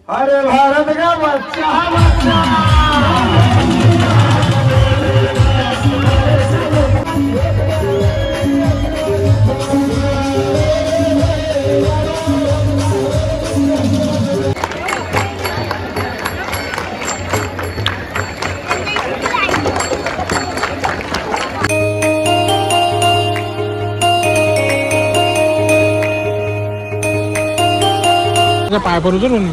अरे भारत का बच्चा बच्चा पाय पर उतरून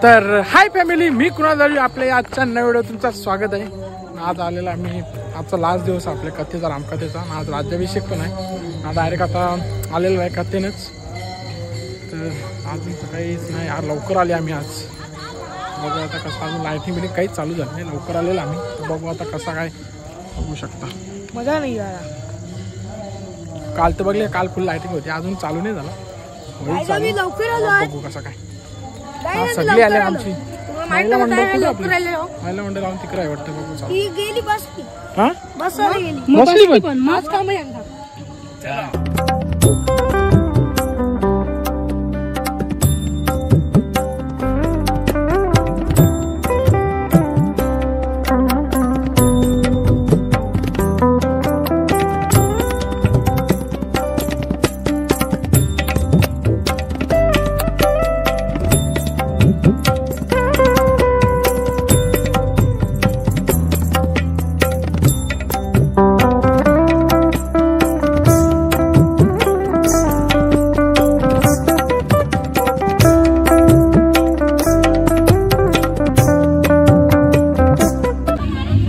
तर हाय फॅमिली, मी कुणाल झाली आपल्या आजच्या नव्या व्हिडिओ तुमचं स्वागत आहे. आज आलेला आम्ही आजचा लास्ट दिवस आपल्या कथेचा, रामकथेचा. आज राज्याभिषेक पण आहे. आज डायरेक्ट आता आलेलो आहे कथेनंच. तर अजून काहीच नाही यार, लवकर आले आम्ही आज. बघू आता कसं, अजून लाईटिंग बिलिंग काहीच चालू झालं नाही, लवकर आलेलं आम्ही. बघू आता कसा काय, बघू शकता. मजा नाही यार, काल तर बघले, काल फुल लाईटिंग होती, अजून चालू नाही झालं. बघू कसं काय. सगळी आले आमची महिला मंडळ. महिला मंडळ लावून तिकडे आहे वाटतं. बघू चालू गेली बस. हा बस बसली पण माझ काम आहे.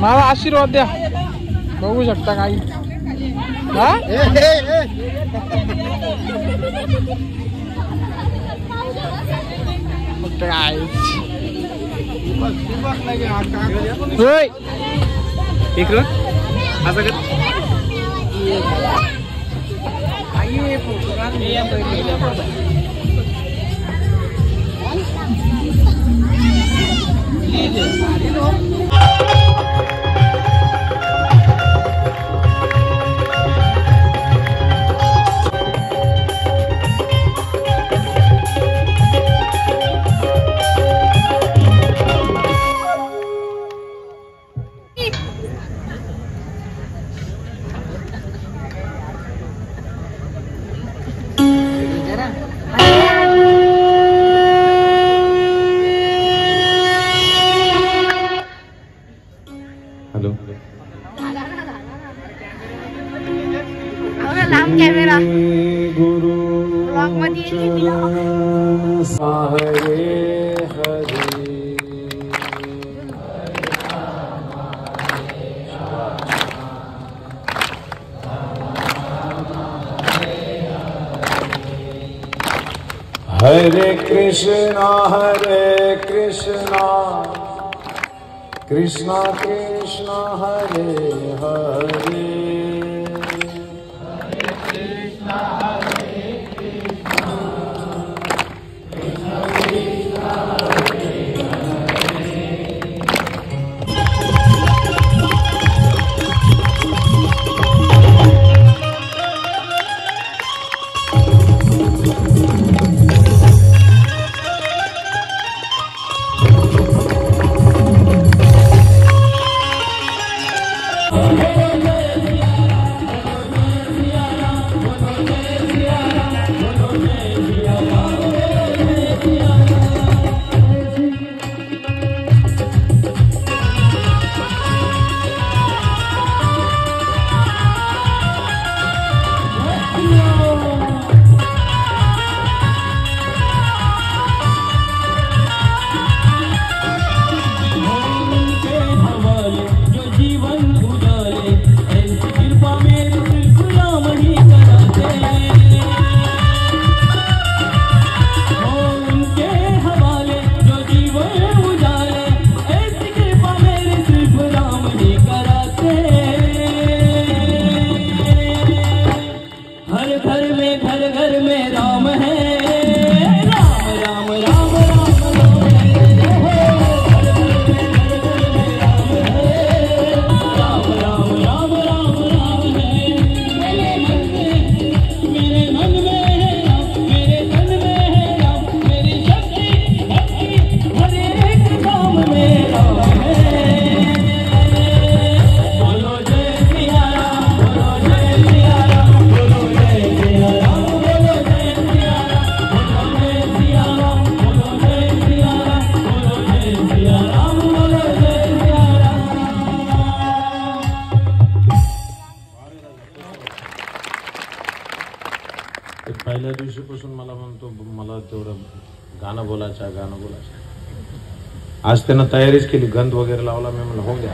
मला आशीर्वाद द्या. बघू शकता काही. कॅमेरा गुरु ब्लॉग मध्ये हरे कृष्णा कृष्णा कृष्णा हरे हरे. दिवशीपासून मला म्हणतो मला तेवढं गाणं बोलायचं. आज त्यानं तयारीच केली, गंध वगैरे लावला. मी म्हणलं हो गया.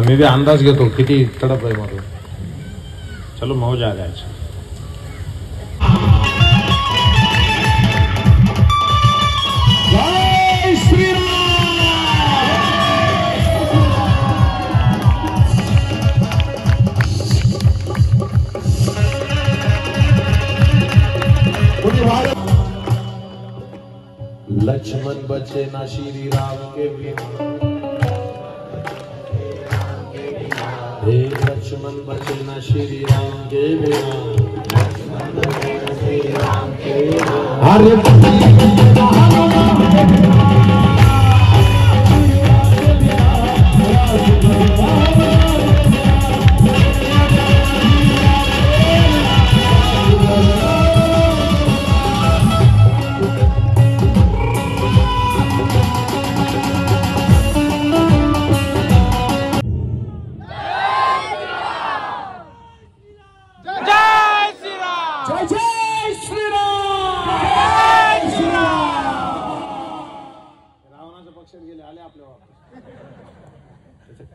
मी बी अंदाज घेतो किती तडप आहे मधून. चलो मौज आ गया. जय श्रीराम. लक्ष्मण बचे ना श्री राम के बिना, हे लक्ष्मण बचे ना श्री राम के बिना. अरे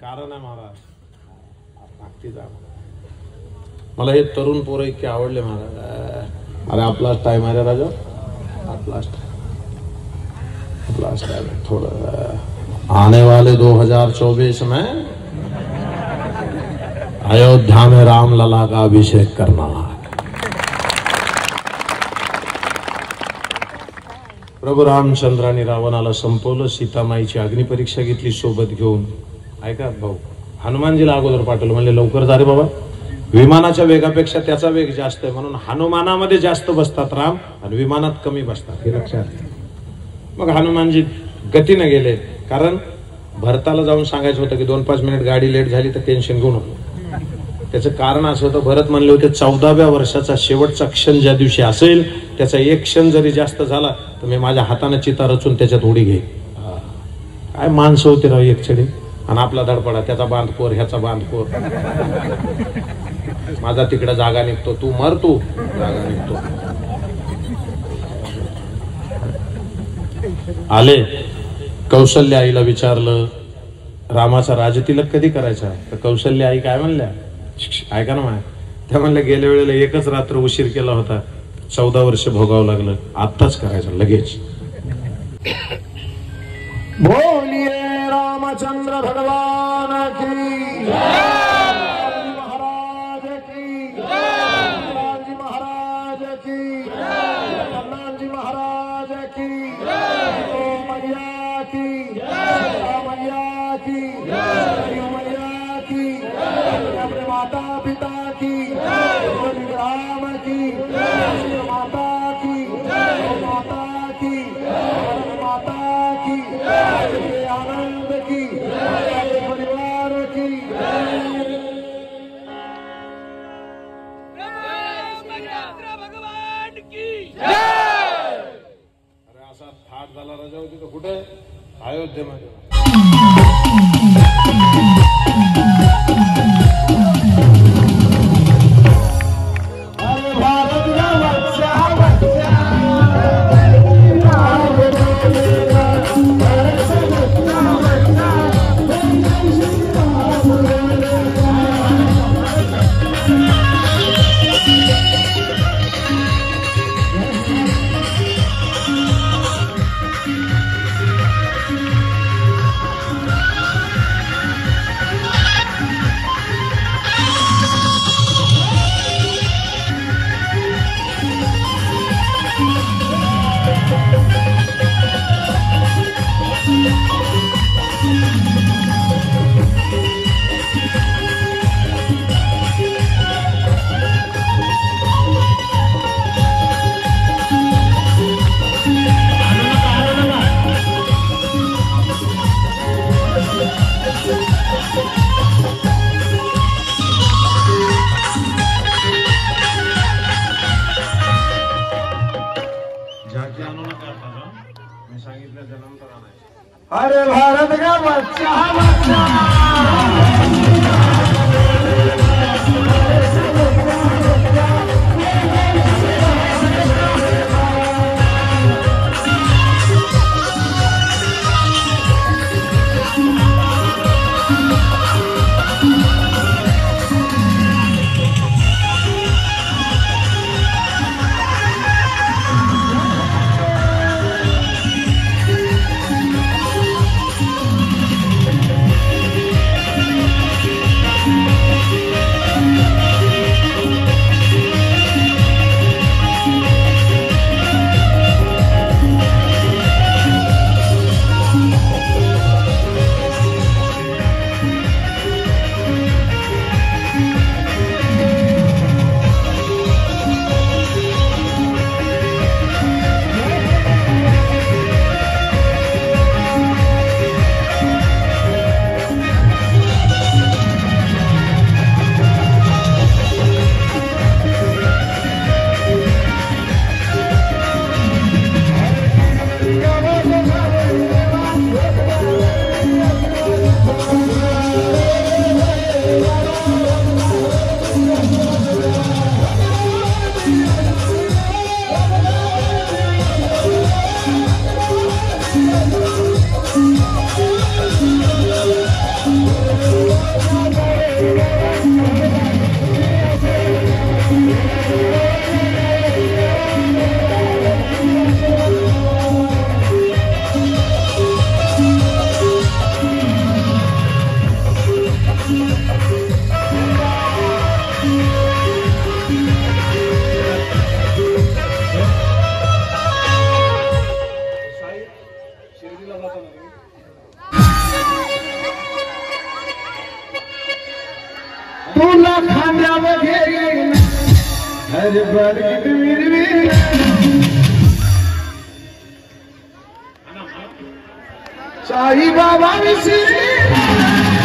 कारण आहे महाराज भक्तीचा. मला हे तरुण पोरं इतके आवडले महाराज. अरे आपलाच टाइम आहे रे राजा, आपलाच टाइम है. थोड़ा आने वाले 2024 में अयोध्या में राम लला का अभिषेक करना. प्रभू रामचंद्राने रावणाला संपवलं. सीतामाईची अग्निपरीक्षा घेतली सोबत घेऊन. ऐका भाऊ, हनुमानजीला अगोदर पाठवलं. म्हणले लवकर जा रे बाबा, विमानाच्या वेगापेक्षा त्याचा वेग जास्त आहे, म्हणून हनुमानामध्ये जास्त बसतात राम आणि विमानात कमी बसतात, हे लक्षात. मग हनुमानजी गतीने गेले, कारण भरताला जाऊन सांगायचं होतं की 2-5 मिनिट गाडी लेट झाली तर टेन्शन घेऊ नको. त्याचं कारण असं होतं, भरत म्हणले होते 14व्या वर्षाचा शेवटचा क्षण ज्या दिवशी असेल, त्याचा एक क्षण जरी जास्त झाला तर मी माझ्या हाताने चिता रचून त्याच्यात उडी घेईन. काय माणसं होते राव एकछडी. आणि आपला धडपडा, त्याचा बांधकोर ह्याचा बांधकोर. माझा तिकडे जागा निघतो, तू मर, तू जागा निघतो. आले कौशल्य आईला विचारलं रामाचा राजतिलक कधी करायचा. तर कौशल्य आई काय म्हणल्या, ऐका ना माय, त्या म्हणल्या गेल्या वेळेला एकच रात्र उशीर केला होता, 14 वर्ष भोगावं लागलं, आत्ताच करायचं लगेच. बोलिए रामचंद्र भगवान की महाराज की, जी महाराज की, जी महाराज की, मैया की, मैया की, मैया की, अपने माता पिता की, राम की, माता की, माता की, माता की, आनंद की, परिवार की. भगवान की. अरे असा थाट झाला राजा होती तर कुठे, अयोध्येमध्ये. अरे भारत का बच्चा बच्चा खांद्यावर घेईन अरे बरगीत विरवीर साई बाबा विसरी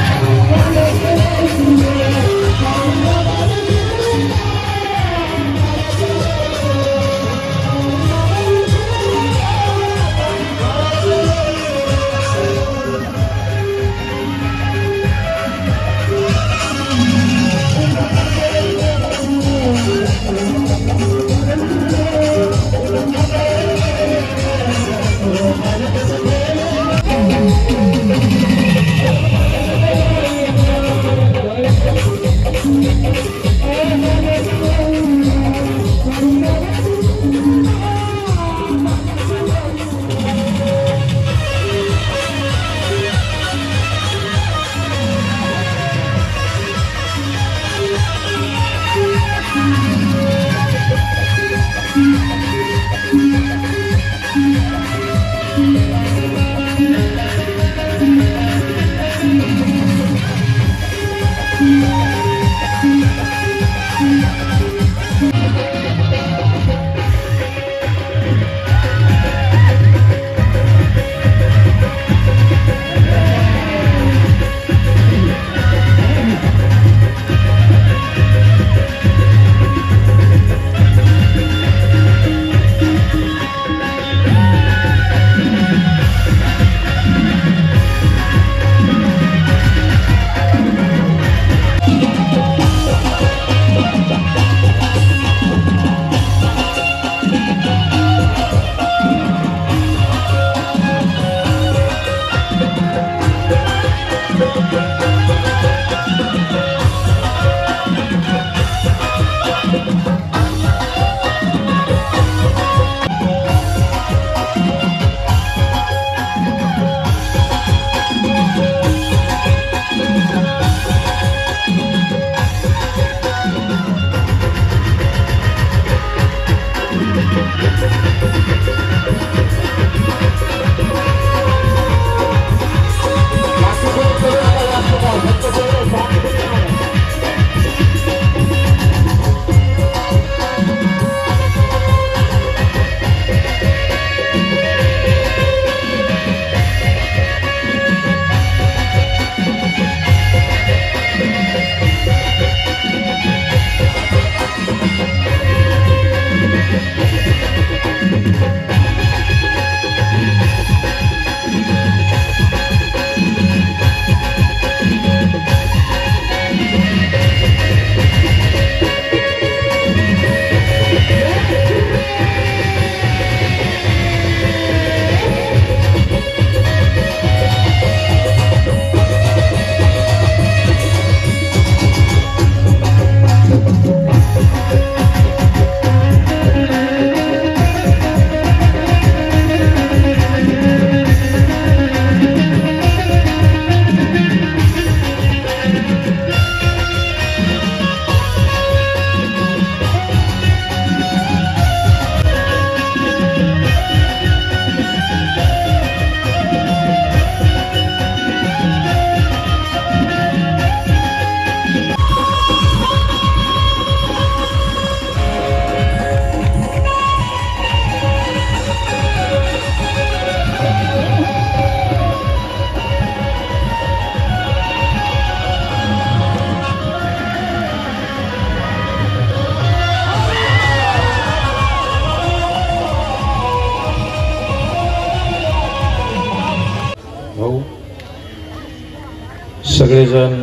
सगळेजण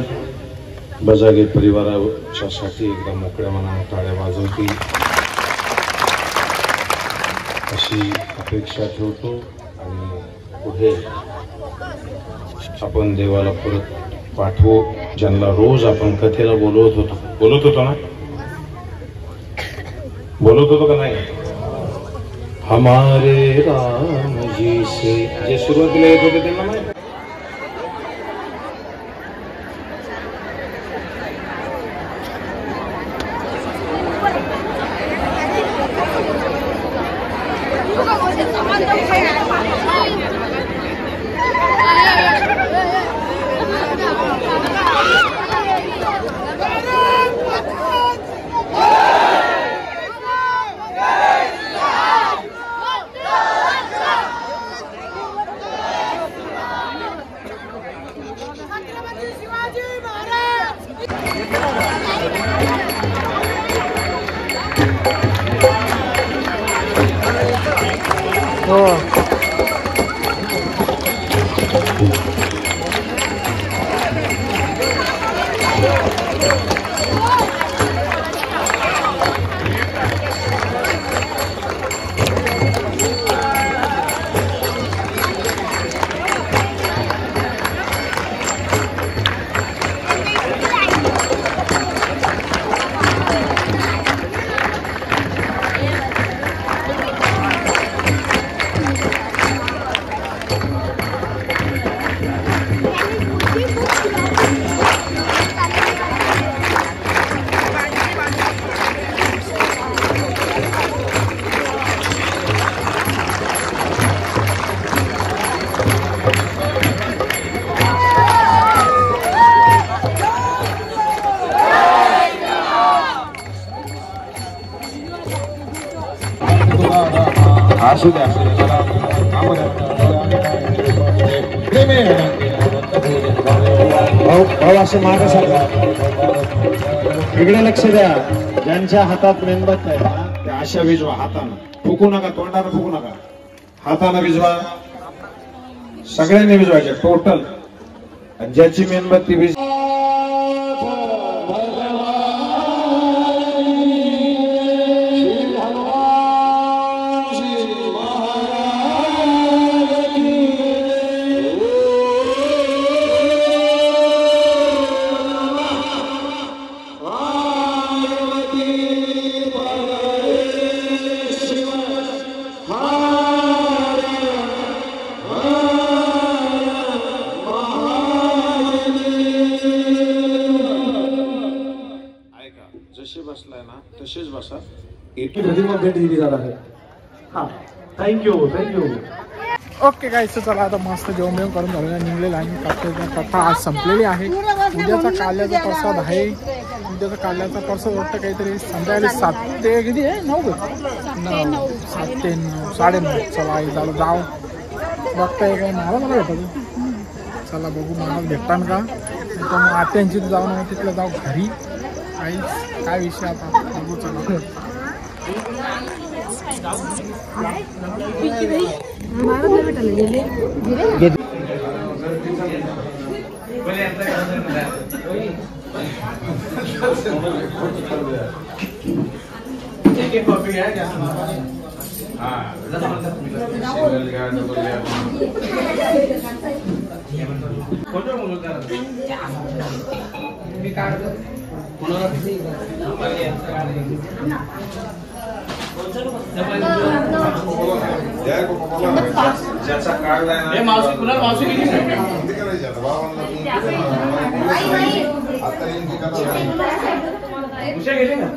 बजागे परिवारासाठी एकदा मोकळ्या मनाने टाळ्या वाजवतील अशी अपेक्षा ठेवतो आणि पुढे आपण देवाला परत पाठवू ज्यांना रोज आपण कथेला बोलवत होतो ना बोलत होतो का नाही हमारे राम जी से जे सुरुवातीला येत होते त्यांना माहिती हो असू द्या भाऊ असं मागं सांगा इकडे लक्ष द्या ज्यांच्या हातात मेणबत्ती आहे ना त्या अशा विजवा हातानं फुकू नका तोंडानं फुकू नका हातानं विजवा सगळ्यांनी विजवायचे टोटल ज्याची मेणबत्ती विज जसे बसलाय ना तसेच बसा एक प्रतिमा भेट दिली जाणार आहे हा थँक्यू ओके गाईस चला आता मस्त जेवण बिवण करून झालेलं निघलेलं आहे कथा आज संपलेली आहे उद्याचा काल्याचा प्रसाद आहे उद्याचा काल्याचा प्रसाद वाटतं काहीतरी संध्याकाळी 7 ते किती आहे 9 7 ते 9 9:30 चला आई झालं जाऊ बघताय काय मला भेटत चला बघू मला भेटतान का तर मग आत्यांची जाऊ तिथलं जाऊ घरी काही काय विषय आता बघू चला ज्याचा कार्ड आहे मावशी गेली ना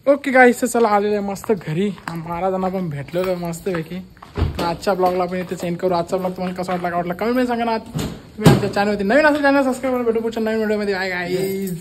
ओके गाईस चला आलेलं आहे मस्त घरी महाराजांना पण भेटलेलं मस्त पैकी आजच्या ब्लॉगला पण इथे सेंड करू आजचा ब्लॉग तुम्हाला कसा वाटला का वाटला कमेंट मध्ये सांगा ना तुम्ही आमच्या चॅनलवरती नवीन असेल चॅनल सबस्क्राईब करून भेटू पुढच्या नवीन व्हिडिओमध्ये बाय गाईज